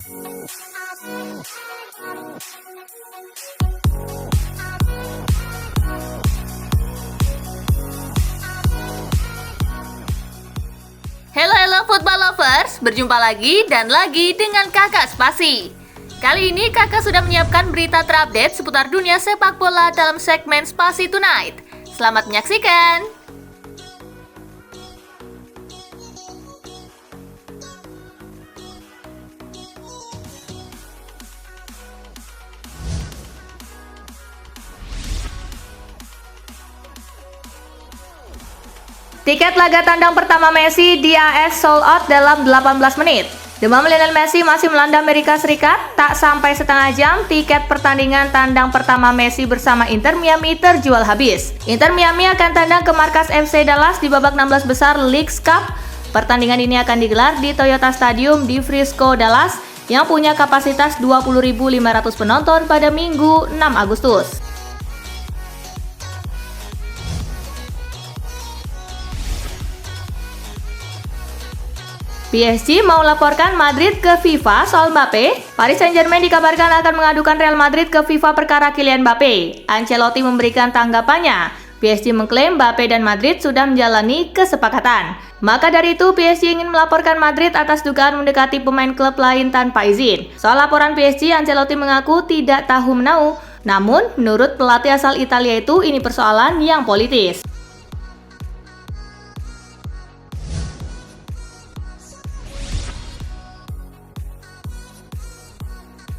Halo football lovers, berjumpa lagi dan lagi dengan Kakak Spasi. Kali ini Kakak sudah menyiapkan berita terupdate seputar dunia sepak bola dalam segmen Spasi Tonight. Selamat menyaksikan. Tiket laga tandang pertama Messi di AS sold out dalam 18 menit. Demam Lionel Messi masih melanda Amerika Serikat. Tak sampai setengah jam, tiket pertandingan tandang pertama Messi bersama Inter Miami terjual habis. Inter Miami akan tandang ke markas FC Dallas di babak 16 besar Leagues Cup. Pertandingan ini akan digelar di Toyota Stadium di Frisco, Dallas, yang punya kapasitas 20.500 penonton pada Minggu 6 Agustus. PSG mau laporkan Madrid ke FIFA soal Mbappe. Paris Saint-Germain dikabarkan akan mengadukan Real Madrid ke FIFA perkara Kylian Mbappe. Ancelotti memberikan tanggapannya. PSG mengklaim Mbappe dan Madrid sudah menjalani kesepakatan. Maka dari itu PSG ingin melaporkan Madrid atas dugaan mendekati pemain klub lain tanpa izin. Soal laporan PSG, Ancelotti mengaku tidak tahu menau. Namun, menurut pelatih asal Italia itu, ini persoalan yang politis.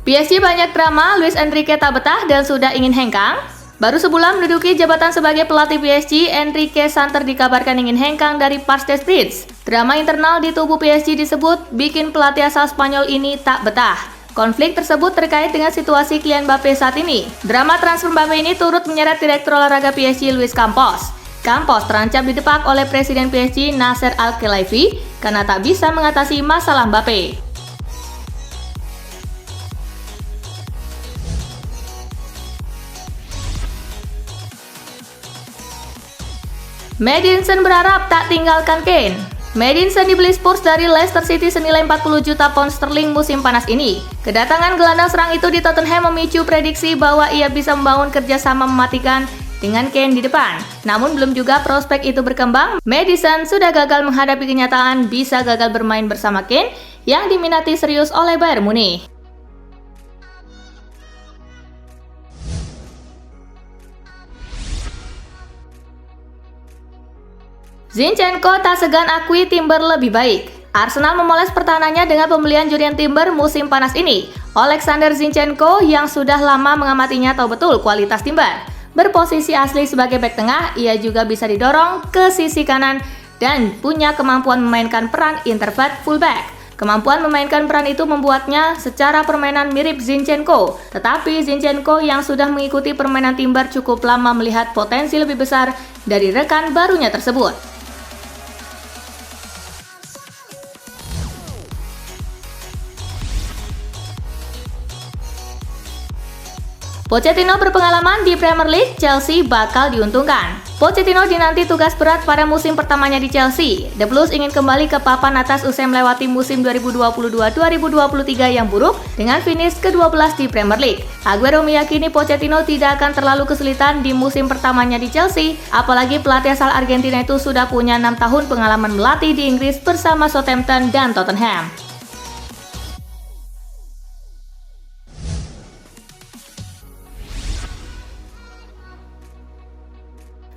PSG banyak drama, Luis Enrique tak betah dan sudah ingin hengkang. Baru sebulan menduduki jabatan sebagai pelatih PSG, Enrique Santer dikabarkan ingin hengkang dari Parc des Princes. Drama internal di tubuh PSG disebut bikin pelatih asal Spanyol ini tak betah. Konflik tersebut terkait dengan situasi Kylian Mbappe saat ini. Drama transfer Mbappe ini turut menyeret Direktur Olahraga PSG Luis Campos. Campos terancam didepak oleh Presiden PSG Nasser Al-Khelaifi karena tak bisa mengatasi masalah Mbappe. Madison berharap tak tinggalkan Kane. Madison dibeli Spurs dari Leicester City senilai 40 juta pound sterling musim panas ini. Kedatangan gelandang serang itu di Tottenham memicu prediksi bahwa ia bisa membangun kerjasama mematikan dengan Kane di depan. Namun belum juga prospek itu berkembang. Madison sudah gagal menghadapi kenyataan bisa gagal bermain bersama Kane yang diminati serius oleh Bayern Munich. Zinchenko tak segan akui Timber lebih baik. Arsenal memoles pertahanannya dengan pembelian Jurriën Timber musim panas ini. Alexander Zinchenko yang sudah lama mengamatinya tahu betul kualitas Timber. Berposisi asli sebagai bek tengah, ia juga bisa didorong ke sisi kanan dan punya kemampuan memainkan peran introvert fullback. Kemampuan memainkan peran itu membuatnya secara permainan mirip Zinchenko. Tetapi Zinchenko yang sudah mengikuti permainan Timber cukup lama melihat potensi lebih besar dari rekan barunya tersebut. Pochettino berpengalaman di Premier League, Chelsea bakal diuntungkan. Pochettino dinanti tugas berat pada musim pertamanya di Chelsea. The Blues ingin kembali ke papan atas usai melewati musim 2022-2023 yang buruk dengan finish ke-12 di Premier League. Aguero meyakini Pochettino tidak akan terlalu kesulitan di musim pertamanya di Chelsea, apalagi pelatih asal Argentina itu sudah punya 6 tahun pengalaman melatih di Inggris bersama Southampton dan Tottenham.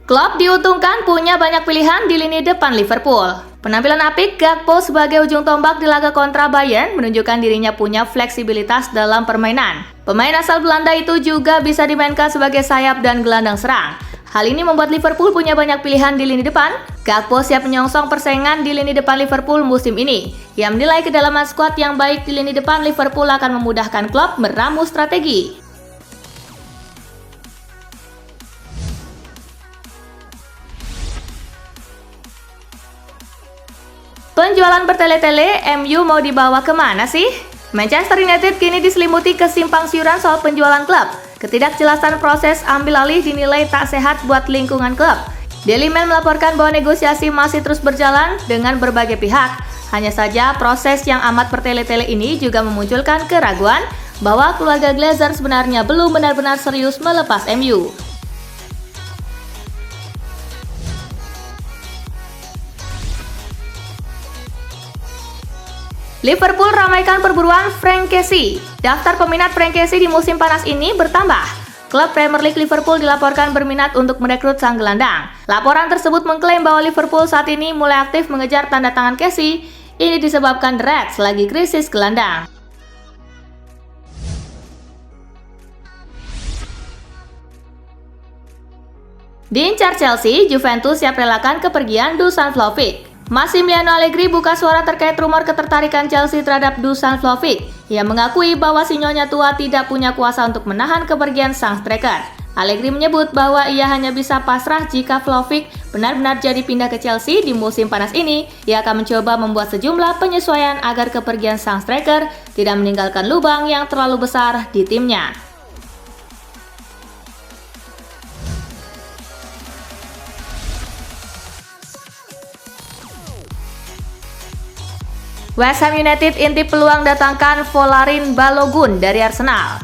Klopp diuntungkan punya banyak pilihan di lini depan Liverpool. Penampilan apik Gakpo sebagai ujung tombak di laga kontra Bayern menunjukkan dirinya punya fleksibilitas dalam permainan. Pemain asal Belanda itu juga bisa dimainkan sebagai sayap dan gelandang serang. Hal ini membuat Liverpool punya banyak pilihan di lini depan. Gakpo siap menyongsong persaingan di lini depan Liverpool musim ini. Ia menilai kedalaman skuad yang baik di lini depan Liverpool akan memudahkan Klopp meramu strategi. Penjualan bertele-tele, MU mau dibawa kemana sih? Manchester United kini diselimuti kesimpang siuran soal penjualan klub. Ketidakjelasan proses ambil alih dinilai tak sehat buat lingkungan klub. Daily Mail melaporkan bahwa negosiasi masih terus berjalan dengan berbagai pihak. Hanya saja proses yang amat bertele-tele ini juga memunculkan keraguan bahwa keluarga Glazer sebenarnya belum benar-benar serius melepas MU. Liverpool ramaikan perburuan Frank Kessie. Daftar peminat Frank Kessie di musim panas ini bertambah. Klub Premier League Liverpool dilaporkan berminat untuk merekrut sang gelandang. Laporan tersebut mengklaim bahwa Liverpool saat ini mulai aktif mengejar tanda tangan Kessie. Ini disebabkan The Reds lagi krisis gelandang. Diincar Chelsea, Juventus siap relakan kepergian Dusan Vlahovic. Massimiliano Allegri buka suara terkait rumor ketertarikan Chelsea terhadap Dusan Vlahovic. Ia mengakui bahwa si nyonya tua tidak punya kuasa untuk menahan kepergian sang striker. Allegri menyebut bahwa ia hanya bisa pasrah jika Vlahovic benar-benar jadi pindah ke Chelsea di musim panas ini. Ia akan mencoba membuat sejumlah penyesuaian agar kepergian sang striker tidak meninggalkan lubang yang terlalu besar di timnya. West Ham United intip peluang datangkan Folarin Balogun dari Arsenal.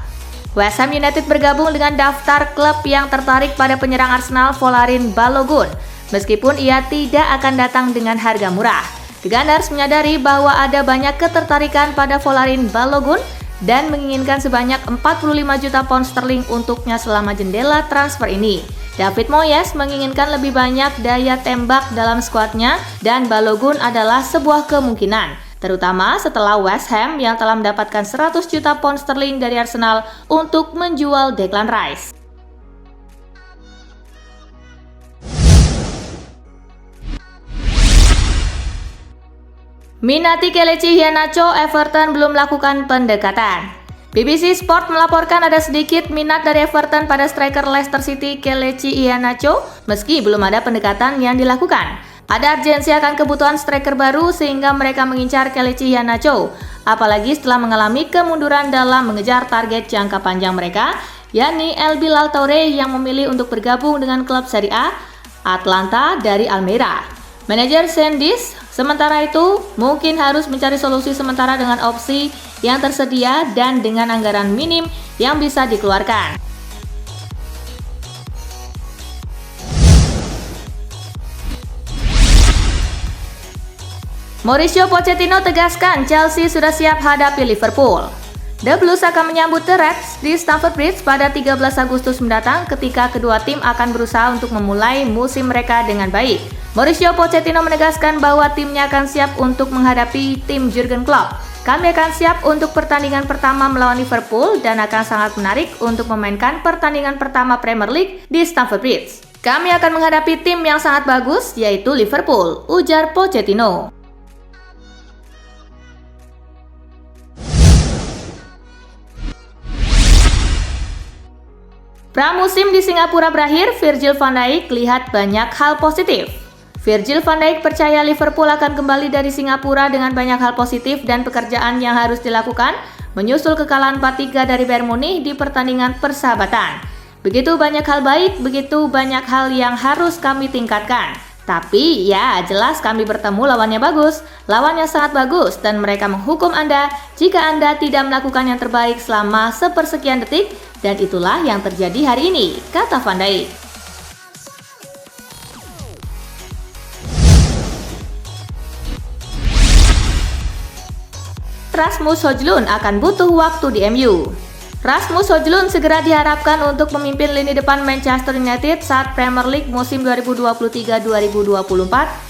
West Ham United bergabung dengan daftar klub yang tertarik pada penyerang Arsenal Folarin Balogun, meskipun ia tidak akan datang dengan harga murah. The Gunners menyadari bahwa ada banyak ketertarikan pada Folarin Balogun dan menginginkan sebanyak 45 juta pound sterling untuknya selama jendela transfer ini. David Moyes menginginkan lebih banyak daya tembak dalam skuadnya dan Balogun adalah sebuah kemungkinan, terutama setelah West Ham yang telah mendapatkan 100 juta pound sterling dari Arsenal untuk menjual Declan Rice. Minati Kelechi Iheanacho, Everton belum melakukan pendekatan. BBC Sport melaporkan ada sedikit minat dari Everton pada striker Leicester City Kelechi Iheanacho meski belum ada pendekatan yang dilakukan. Ada urgensi akan kebutuhan striker baru sehingga mereka mengincar Kelechi Iheanacho, apalagi setelah mengalami kemunduran dalam mengejar target jangka panjang mereka, yakni El Bilal Toure yang memilih untuk bergabung dengan klub Serie A Atlanta dari Almeria. Manajer Sandis sementara itu mungkin harus mencari solusi sementara dengan opsi yang tersedia dan dengan anggaran minim yang bisa dikeluarkan. Mauricio Pochettino tegaskan Chelsea sudah siap hadapi Liverpool. The Blues akan menyambut The Reds di Stamford Bridge pada 13 Agustus mendatang ketika kedua tim akan berusaha untuk memulai musim mereka dengan baik. Mauricio Pochettino menegaskan bahwa timnya akan siap untuk menghadapi tim Jurgen Klopp. Kami akan siap untuk pertandingan pertama melawan Liverpool dan akan sangat menarik untuk memainkan pertandingan pertama Premier League di Stamford Bridge. Kami akan menghadapi tim yang sangat bagus yaitu Liverpool, ujar Pochettino. Pramusim di Singapura berakhir, Virgil van Dijk lihat banyak hal positif. Virgil van Dijk percaya Liverpool akan kembali dari Singapura dengan banyak hal positif dan pekerjaan yang harus dilakukan menyusul kekalahan 4-3 dari Bayern Munich di pertandingan persahabatan. Begitu banyak hal baik, begitu banyak hal yang harus kami tingkatkan. Tapi ya jelas kami bertemu lawannya bagus, lawannya sangat bagus dan mereka menghukum Anda jika Anda tidak melakukan yang terbaik selama sepersekian detik dan itulah yang terjadi hari ini, kata Van Dijk. Rasmus Højlund akan butuh waktu di MU. Rasmus Højlund segera diharapkan untuk memimpin lini depan Manchester United saat Premier League musim 2023-2024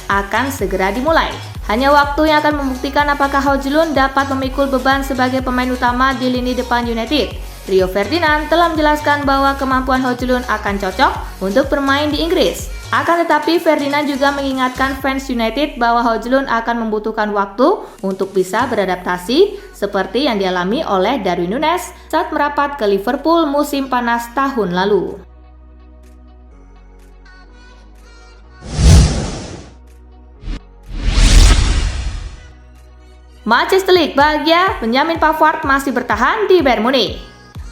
akan segera dimulai. Hanya waktu yang akan membuktikan apakah Højlund dapat memikul beban sebagai pemain utama di lini depan United. Rio Ferdinand telah menjelaskan bahwa kemampuan Højlund akan cocok untuk bermain di Inggris. Akan tetapi Ferdinand juga mengingatkan fans United bahwa Højlund akan membutuhkan waktu untuk bisa beradaptasi seperti yang dialami oleh Darwin Núñez saat merapat ke Liverpool musim panas tahun lalu. Manchester League bahagia, Benjamin Pavard masih bertahan di Bayern Munich.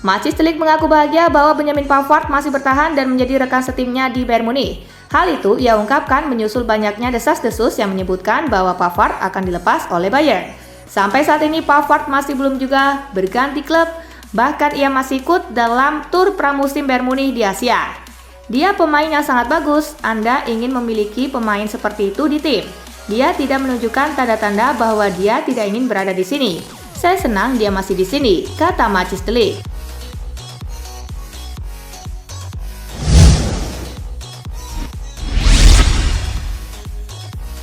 Matthijs de Ligt mengaku bahagia bahwa Benjamin Pavard masih bertahan dan menjadi rekan setimnya di Bayern Munich. Hal itu ia ungkapkan menyusul banyaknya desas-desus yang menyebutkan bahwa Pavard akan dilepas oleh Bayern. Sampai saat ini Pavard masih belum juga berganti klub, bahkan ia masih ikut dalam tur pramusim Bayern Munich di Asia. Dia pemain yang sangat bagus, Anda ingin memiliki pemain seperti itu di tim. Dia tidak menunjukkan tanda-tanda bahwa dia tidak ingin berada di sini. Saya senang dia masih di sini, kata Matthijs de Ligt.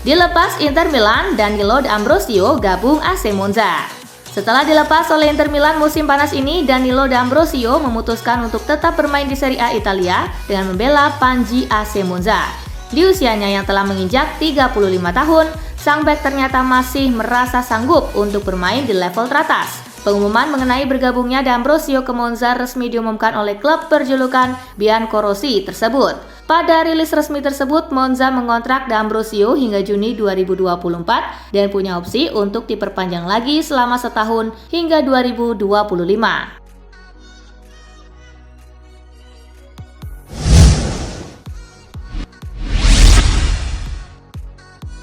Dilepas Inter Milan, Danilo D'Ambrosio gabung AC Monza. Setelah dilepas oleh Inter Milan musim panas ini, Danilo D'Ambrosio memutuskan untuk tetap bermain di Serie A Italia dengan membela Panji AC Monza. Di usianya yang telah menginjak 35 tahun, sang bek ternyata masih merasa sanggup untuk bermain di level teratas. Pengumuman mengenai bergabungnya D'Ambrosio ke Monza resmi diumumkan oleh klub berjulukan Biancorossi tersebut. Pada rilis resmi tersebut, Monza mengontrak D'Ambrosio hingga Juni 2024 dan punya opsi untuk diperpanjang lagi selama setahun hingga 2025.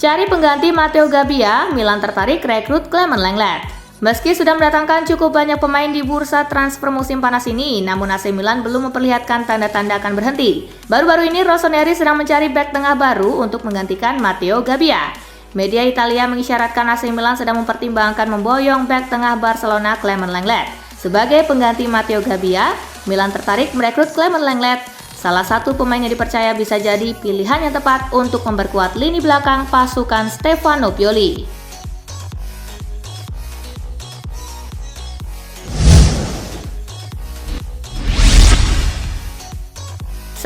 Cari pengganti Matteo Gabbia, Milan tertarik rekrut Clement Lenglet. Meski sudah mendatangkan cukup banyak pemain di bursa transfer musim panas ini, namun AC Milan belum memperlihatkan tanda-tanda akan berhenti. Baru-baru ini Rossoneri sedang mencari bek tengah baru untuk menggantikan Matteo Gabbia. Media Italia mengisyaratkan AC Milan sedang mempertimbangkan memboyong bek tengah Barcelona Clement Lenglet. Sebagai pengganti Matteo Gabbia, Milan tertarik merekrut Clement Lenglet. Salah satu pemain yang dipercaya bisa jadi pilihan yang tepat untuk memperkuat lini belakang pasukan Stefano Pioli.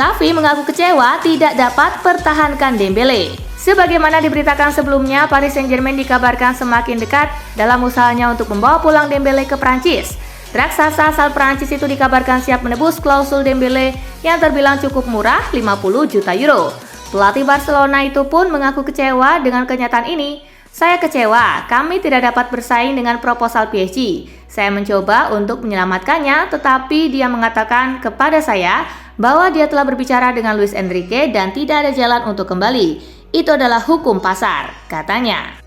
Xavi mengaku kecewa tidak dapat pertahankan Dembele. Sebagaimana diberitakan sebelumnya, Paris Saint-Germain dikabarkan semakin dekat dalam usahanya untuk membawa pulang Dembele ke Prancis. Raksasa asal Prancis itu dikabarkan siap menebus klausul Dembele yang terbilang cukup murah, 50 juta euro. Pelatih Barcelona itu pun mengaku kecewa dengan kenyataan ini. Saya kecewa, kami tidak dapat bersaing dengan proposal PSG. Saya mencoba untuk menyelamatkannya, tetapi dia mengatakan kepada saya bahwa dia telah berbicara dengan Luis Enrique dan tidak ada jalan untuk kembali. Itu adalah hukum pasar, katanya.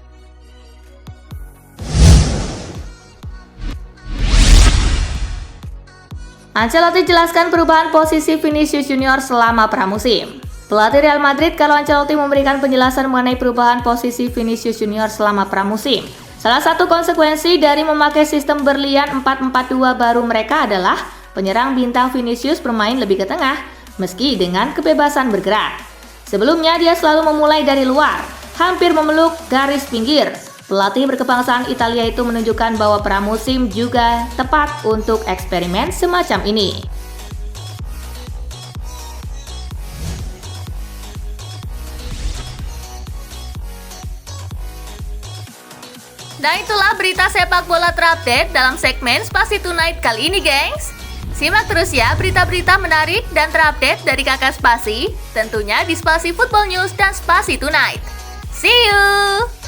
Ancelotti jelaskan perubahan posisi Vinicius Junior selama pramusim. Pelatih Real Madrid Carlo Ancelotti memberikan penjelasan mengenai perubahan posisi Vinicius Junior selama pramusim. Salah satu konsekuensi dari memakai sistem berlian 4-4-2 baru mereka adalah penyerang bintang Vinicius bermain lebih ke tengah, meski dengan kebebasan bergerak. Sebelumnya dia selalu memulai dari luar, hampir memeluk garis pinggir. Pelatih berkebangsaan Italia itu menunjukkan bahwa pramusim juga tepat untuk eksperimen semacam ini. Dan itulah berita sepak bola terupdate dalam segmen Spasi Tonight kali ini, gengs. Simak terus ya berita-berita menarik dan terupdate dari Kakak Spasi, tentunya di Spasi Football News dan Spasi Tonight. See you!